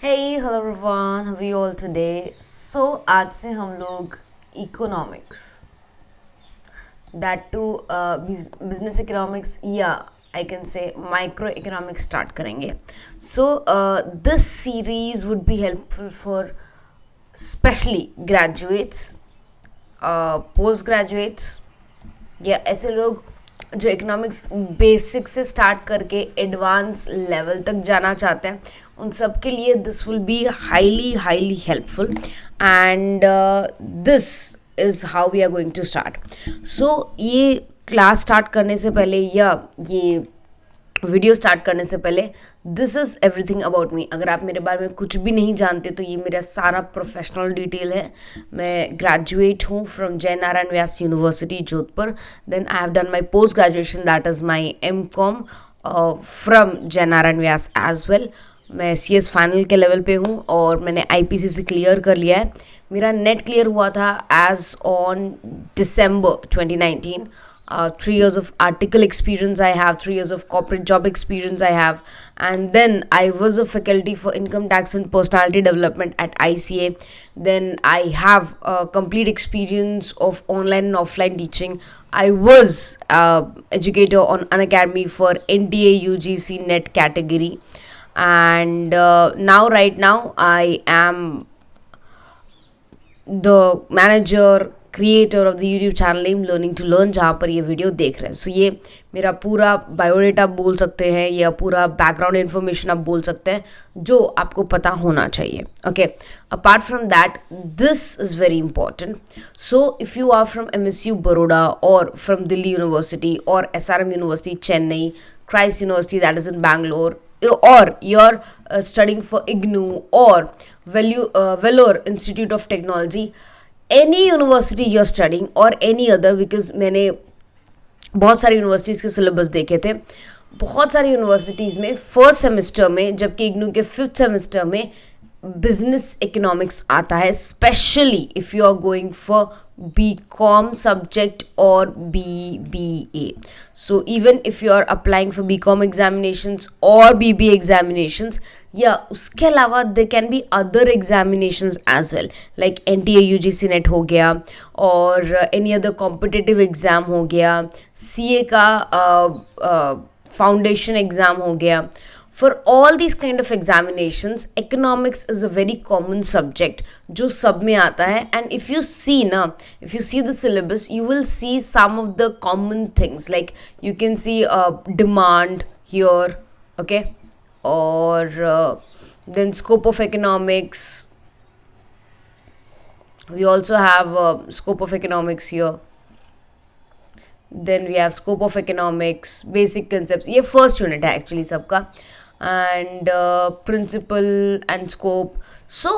Hey, hello everyone, how are you all today? So आज से हम लोग economics that to business economics या I can say micro economics start करेंगे. So this series would be helpful for specially graduates, post graduates या ऐसे लोग जो इकोनॉमिक्स बेसिक से स्टार्ट करके एडवांस लेवल तक जाना चाहते हैं. उन सब के लिए this will be highly highly helpful and this is how we are going to start. So ये क्लास स्टार्ट करने से पहले या ये वीडियो स्टार्ट करने से पहले this is everything about me. अगर आप मेरे बारे में कुछ भी नहीं जानते तो ये मेरा सारा प्रोफेशनल डिटेल है. मैं ग्रेजुएट हूँ from Jai Narain Vyas university Jodhpur. Then I have done my post graduation that is my M.Com from Jai Narain Vyas as well. मैं CS फाइनल के लेवल पे हूँ और मैंने IPC से क्लियर कर लिया है. मेरा नेट क्लियर हुआ था as on December 2019. 3 years of article experience I have, 3 years of corporate job experience I have, and then I was a faculty for income tax and personality development at ICA. Then I have a complete experience of online and offline teaching. I was educator on Unacademy for NTA UGC NET category, and right now I am the manager creator of the YouTube channel name learning to learn, जहाँ पर ये video देख रहे हैं. सो ये मेरा पूरा biodata बोल सकते हैं या पूरा बैकग्राउंड इन्फॉर्मेशन आप बोल सकते हैं जो आपको पता होना चाहिए. Okay, apart from that this is very important. So if you are from MSU Baroda और फ्रॉम दिल्ली यूनिवर्सिटी और SRM university Chennai, Christ university that is in Bangalore, or you're studying for IGNOU or Vellore Institute of Technology, any university you're studying or any other, because मैंने बहुत सारी universities के syllabus देखे थे. बहुत सारी यूनिवर्सिटीज़ में फर्स्ट सेमेस्टर में, जबकि इग्नू के 5th सेमेस्टर में बिजनेस इकोनॉमिक्स आता है, specially if you are going for BCom subject or BBA. So even if you are applying for BCom examinations or BBA examinations, उसके अलावा there can be other examinations as well, like NTA UGC NET हो गया और any other competitive exam हो गया, CA का foundation exam हो गया. For all these kind of examinations, economics is a very common subject जो सब में आता है. And if you see the syllabus, you will see some of the common things, like you can see demand here, okay, or then scope of economics. We also have scope of economics here. Then we have scope of economics, basic concepts. ये first unit है actually सबका. And principle and scope. So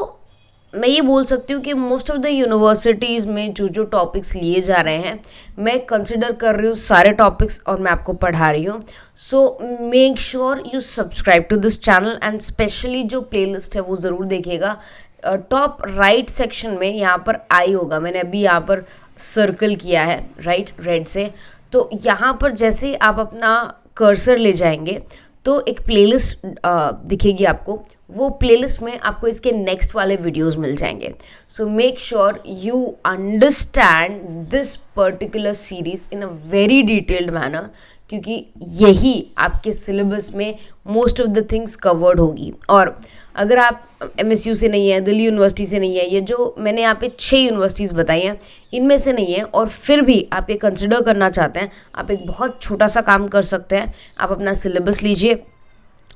मैं ये बोल सकती हूँ कि most of the universities में जो टॉपिक्स लिए जा रहे हैं, मैं कंसिडर कर रही हूँ सारे टॉपिक्स और मैं आपको पढ़ा रही हूँ. So make sure you subscribe to this channel and specially जो प्लेलिस्ट है वो ज़रूर देखिएगा. टॉप राइट सेक्शन में यहाँ पर आई होगा, मैंने अभी यहाँ पर सर्कल किया है राइट रेड से. तो यहाँ पर जैसे आप अपना कर्सर ले जाएंगे तो एक प्लेलिस्ट दिखेगी आपको. वो प्लेलिस्ट में आपको इसके नेक्स्ट वाले वीडियोस मिल जाएंगे. सो make sure you understand this particular series in a very detailed manner, क्योंकि यही आपके सिलेबस में most of the things covered होगी. और अगर आप MSU से नहीं है, दिल्ली यूनिवर्सिटी से नहीं है, ये जो मैंने यहाँ पे 6 यूनिवर्सिटीज़ बताई हैं इनमें से नहीं है, और फिर भी आप ये कंसिडर करना चाहते हैं, आप एक बहुत छोटा सा काम कर सकते हैं. आप अपना सिलेबस लीजिए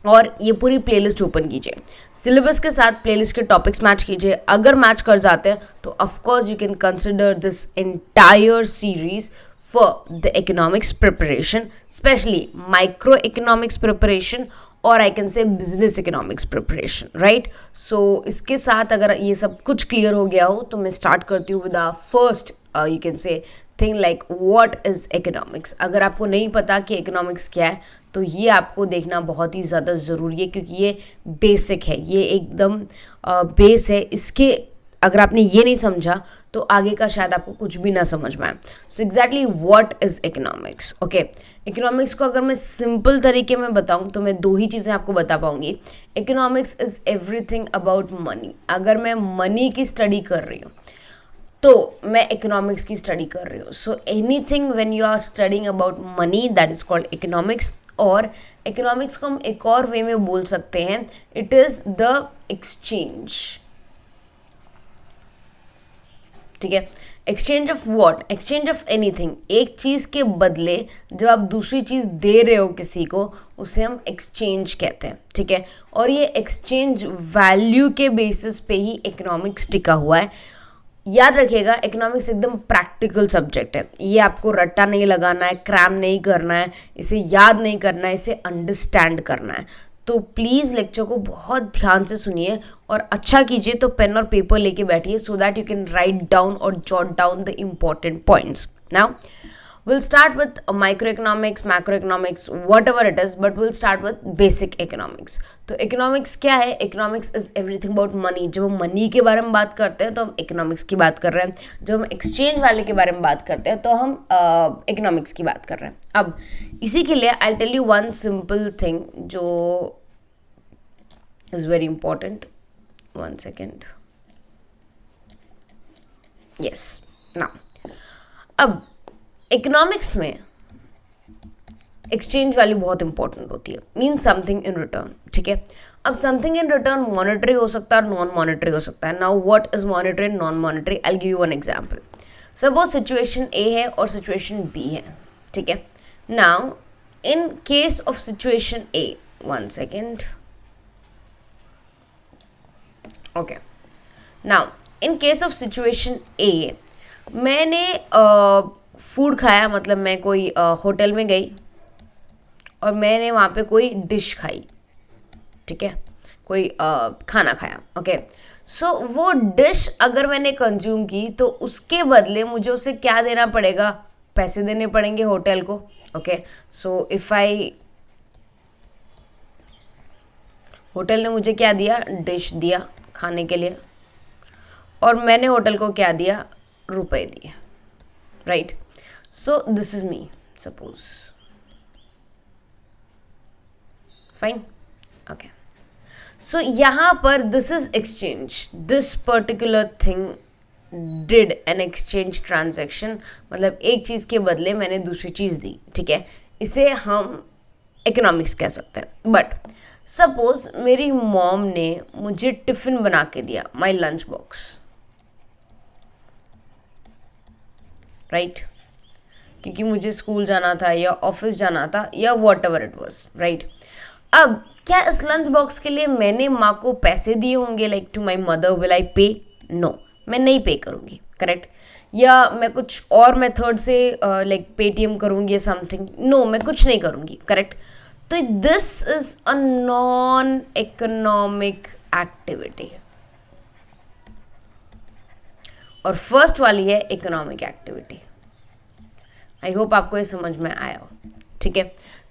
और ये पूरी प्लेलिस्ट ओपन कीजिए. सिलेबस के साथ प्लेलिस्ट के टॉपिक्स मैच कीजिए. अगर मैच कर जाते हैं तो of course you can consider this entire series for the economics preparation, specially micro economics preparation और I can say business economics preparation, right. So इसके साथ अगर ये सब कुछ क्लियर हो गया हो तो मैं स्टार्ट करती हूँ with the first you can say thing like what is economics. अगर आपको नहीं पता कि इकोनॉमिक्स क्या है तो ये आपको देखना बहुत ही ज़्यादा ज़रूरी है, क्योंकि ये बेसिक है, ये एकदम बेस है. इसके अगर आपने ये नहीं समझा तो आगे का शायद आपको कुछ भी ना समझ में आए. So exactly what is economics. Okay, economics को अगर मैं सिंपल तरीके में बताऊं तो मैं दो ही चीज़ें आपको बता पाऊंगी. Economics is everything about money. अगर मैं मनी की स्टडी कर रही हूँ तो मैं इकोनॉमिक्स की स्टडी कर रही हूँ. So anything when you are studying about money that is called economics. और इकोनॉमिक्स को हम एक और वे में बोल सकते हैं, इट इज़ द एक्सचेंज. ठीक है, exchange of what? Exchange of anything. एक चीज़ के बदले जब आप दूसरी चीज़ दे रहे हो किसी को, उसे हम एक्सचेंज कहते हैं. ठीक है, और ये एक्सचेंज वैल्यू के बेसिस पे ही इकोनॉमिक्स टिका हुआ है. याद रखिएगा, इकोनॉमिक्स एकदम प्रैक्टिकल सब्जेक्ट है. ये आपको रट्टा नहीं लगाना है, क्रैम नहीं करना है, इसे याद नहीं करना है, इसे अंडरस्टैंड करना है. तो प्लीज़ लेक्चर को बहुत ध्यान से सुनिए और अच्छा कीजिए. तो पेन और पेपर लेके बैठिए so that you can write down और jot down the important points. Now we'll start with microeconomics, macroeconomics, whatever it is, but we'll start with basic economics. तो economics क्या है? economics is everything about money. जब हम money के बारे में बात करते हैं तो हम economics की बात कर रहे हैं. जब हम exchange वाले के बारे में बात करते हैं तो हम economics की बात कर रहे हैं. अब इसी के लिए I'll tell you one simple thing जो is very important. One second. Yes. Now, अब इकोनॉमिक्स में एक्सचेंज वैल्यू बहुत इंपॉर्टेंट होती है. Mean something in return. ठीक है, अब समथिंग इन रिटर्न मॉनेटरी हो सकता है और नॉन मॉनेटरी हो सकता है. Now what is monetary and non monetary? I will give you one example. Suppose situation ए है और सिचुएशन बी है. ठीक है, now in case of situation A, one second. Okay, now in case of situation ए, मैंने food खाया, मतलब मैं कोई होटल में गई और मैंने वहाँ पे कोई डिश खाई. ठीक है, कोई खाना खाया. ओके, सो वो डिश अगर मैंने कंज्यूम की तो उसके बदले मुझे उसे क्या देना पड़ेगा? पैसे देने पड़ेंगे होटल को. Okay, so if I, hotel ने मुझे क्या दिया? डिश दिया खाने के लिए, और मैंने होटल को क्या दिया? रुपए दिए. Right. So this is me, suppose. Fine? Okay. So यहाँ पर this is exchange. This particular thing did an exchange transaction. मतलब एक चीज़ के बदले मैंने दूसरी चीज़ दी. ठीक है, इसे हम economics कह सकते हैं. बट सपोज मेरी मॉम ने मुझे टिफ़िन बना के दिया, my lunch box. राइट, क्योंकि मुझे स्कूल जाना था या ऑफिस जाना था या what ever it was. Right, अब क्या इस लंच बॉक्स के लिए मैंने माँ को पैसे दिए होंगे? Like to my mother will I pay? No, मैं नहीं पे करूँगी. करेक्ट. या मैं कुछ और मेथड से लाइक पेटीएम करूँगी या समथिंग? नो, मैं कुछ नहीं करूँगी. करेक्ट. तो this is a non economic activity. और फर्स्ट वाली है इकोनॉमिक एक्टिविटी. आई होप आपको ये समझ में आया हो. ठीक है,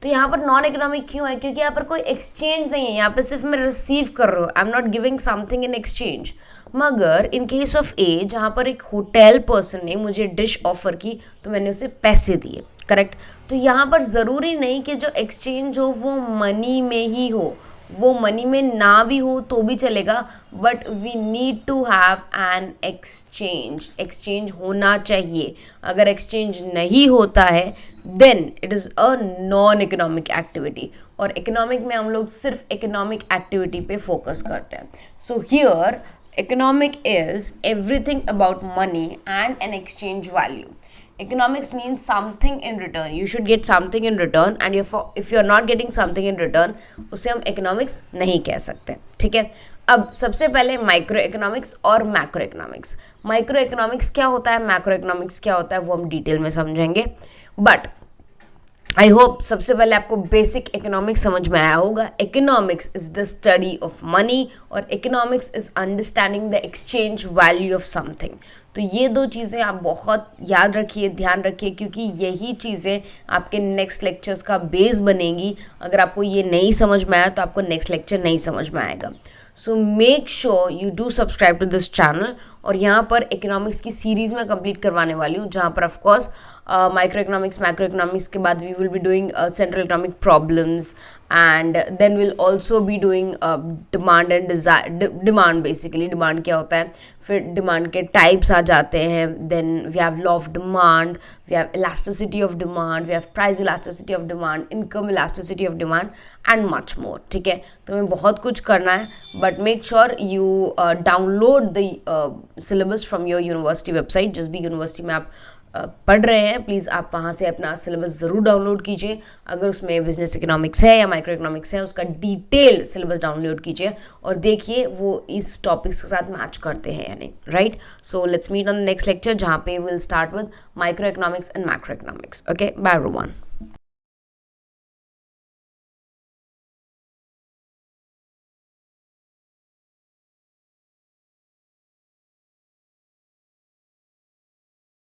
तो यहाँ पर नॉन इकोनॉमिक क्यों है? क्योंकि यहाँ पर कोई एक्सचेंज नहीं है. यहाँ पे सिर्फ मैं रिसीव कर रहा हूँ. I am not giving something in exchange. मगर इन केस ऑफ ए, जहाँ पर एक होटल पर्सन ने मुझे डिश ऑफर की तो मैंने उसे पैसे दिए. करेक्ट. तो यहाँ पर ज़रूरी नहीं कि जो एक्सचेंज हो वो मनी में ही हो, वो मनी में ना भी हो तो भी चलेगा. But we need to have an exchange. Exchange होना चाहिए. अगर एक्सचेंज नहीं होता है then it is a non economic activity. और इकोनॉमिक में हम लोग सिर्फ इकोनॉमिक एक्टिविटी पे फोकस करते हैं. So here economic is everything about money and an exchange value. Economics means something in return. You should get something in return, and if you are not getting something in return, उसे हम economics नहीं कह सकते. ठीक है, अब सबसे पहले माइक्रो इकोनॉमिक्स और मैक्रो इकोनॉमिक्स. माइक्रो इकोनॉमिक्स क्या होता है, मैक्रो इकोनॉमिक्स क्या होता है, वो हम डिटेल में समझेंगे. बट आई होप सबसे पहले आपको बेसिक इकोनॉमिक्स समझ में आया होगा. Economics is the study of money और economics is understanding the exchange value of something. तो ये दो चीज़ें आप बहुत याद रखिए, ध्यान रखिए, क्योंकि यही चीज़ें आपके नेक्स्ट लेक्चर्स का बेस बनेंगी. अगर आपको ये नहीं समझ में आया तो आपको नेक्स्ट लेक्चर नहीं समझ में आएगा. So make sure you do subscribe to this channel. और यहाँ पर इकोनॉमिक्स की सीरीज़ मैं कंप्लीट करवाने वाली हूँ, जहाँ पर of course micro economics, macro economics के बाद we will be doing central economic problems, and then will also be doing demand and demand. Basically demand क्या होता है, फिर डिमांड के टाइप्स आ जाते हैं, then we have law of demand, we have elasticity of demand, we have price elasticity of demand, income elasticity of demand and much more. ठीक है, तो हमें बहुत कुछ करना है, but make sure you download the syllabus from your university website. जिस भी यूनिवर्सिटी में आप पढ़ रहे हैं, प्लीज़ आप वहाँ से अपना सिलेबस ज़रूर डाउनलोड कीजिए। अगर उसमें बिजनेस इकोनॉमिक्स है या माइक्रो इकोनॉमिक्स है, उसका डिटेल्ड सिलेबस डाउनलोड कीजिए और देखिए वो इस टॉपिक्स के साथ मैच करते हैं या नहीं, right. So let's meet on the next lecture, जहाँ पे will start with micro economics and macro economics. Okay, bye everyone.